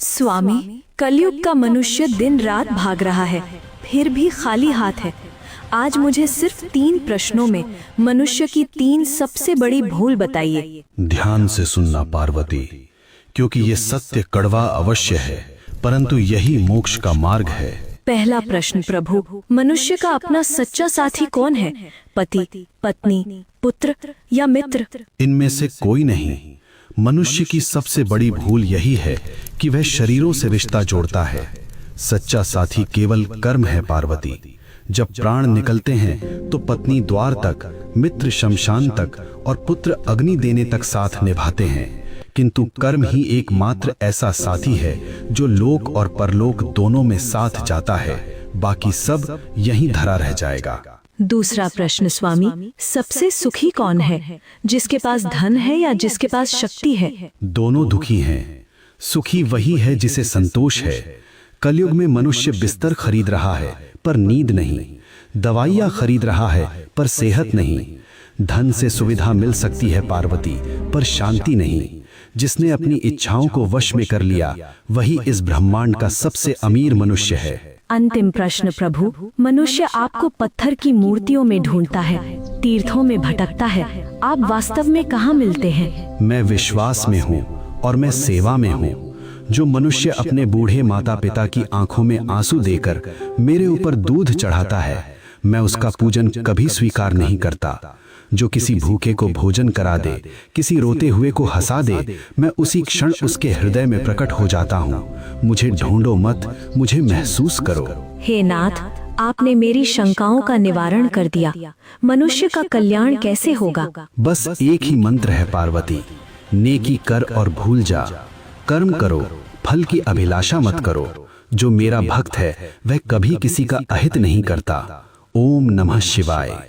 स्वामी, कलयुग का मनुष्य दिन रात भाग रहा है, फिर भी खाली हाथ है। आज मुझे सिर्फ 3 प्रश्नों में मनुष्य की 3 सबसे बड़ी भूल बताइए। ध्यान से सुनना पार्वती, क्योंकि ये सत्य कड़वा अवश्य है, परंतु यही मोक्ष का मार्ग है। पहला प्रश्न प्रभु, मनुष्य का अपना सच्चा साथी कौन है? पति, पत्नी, पुत्र या मित्र? इनमें से कोई नहीं। मनुष्य की सबसे बड़ी भूल यही है कि वह शरीरों से रिश्ता जोड़ता है। सच्चा साथी केवल कर्म है पार्वती। जब प्राण निकलते हैं तो पत्नी द्वार तक, मित्र शमशान तक और पुत्र अग्नि देने तक साथ निभाते हैं, किंतु कर्म ही एकमात्र ऐसा साथी है जो लोक और परलोक दोनों में साथ जाता है। बाकी सब यहीं धरा रह जाएगा। दूसरा प्रश्न स्वामी, सबसे सुखी कौन है? जिसके पास धन है या जिसके पास शक्ति है? दोनों दुखी हैं। सुखी वही है जिसे संतोष है। कलयुग में मनुष्य बिस्तर खरीद रहा है पर नींद नहीं, दवाइयाँ खरीद रहा है पर सेहत नहीं। धन से सुविधा मिल सकती है पार्वती, पर शांति नहीं। जिसने अपनी इच्छाओं को वश में कर लिया वही इस ब्रह्मांड का सबसे अमीर मनुष्य है। अंतिम प्रश्न प्रभु, मनुष्य आपको पत्थर की मूर्तियों में ढूंढता है, तीर्थों में भटकता है, आप वास्तव में कहाँ मिलते हैं? मैं विश्वास में हूँ और मैं सेवा में हूँ। जो मनुष्य अपने बूढ़े माता पिता की आंखों में आंसू देकर मेरे ऊपर दूध चढ़ाता है, मैं उसका पूजन कभी स्वीकार नहीं करता। जो किसी भूखे को भोजन करा दे, किसी रोते हुए को हंसा दे, मैं उसी क्षण उसके हृदय में प्रकट हो जाता हूँ। मुझे ढूंढो मत, मुझे महसूस करो। हे नाथ, आपने मेरी शंकाओं का निवारण कर दिया। मनुष्य का कल्याण कैसे होगा? बस एक ही मंत्र है पार्वती, नेकी कर और भूल जा। कर्म करो, फल की अभिलाषा मत करो। जो मेरा भक्त है वह कभी किसी का अहित नहीं करता। ओम नमः शिवाय।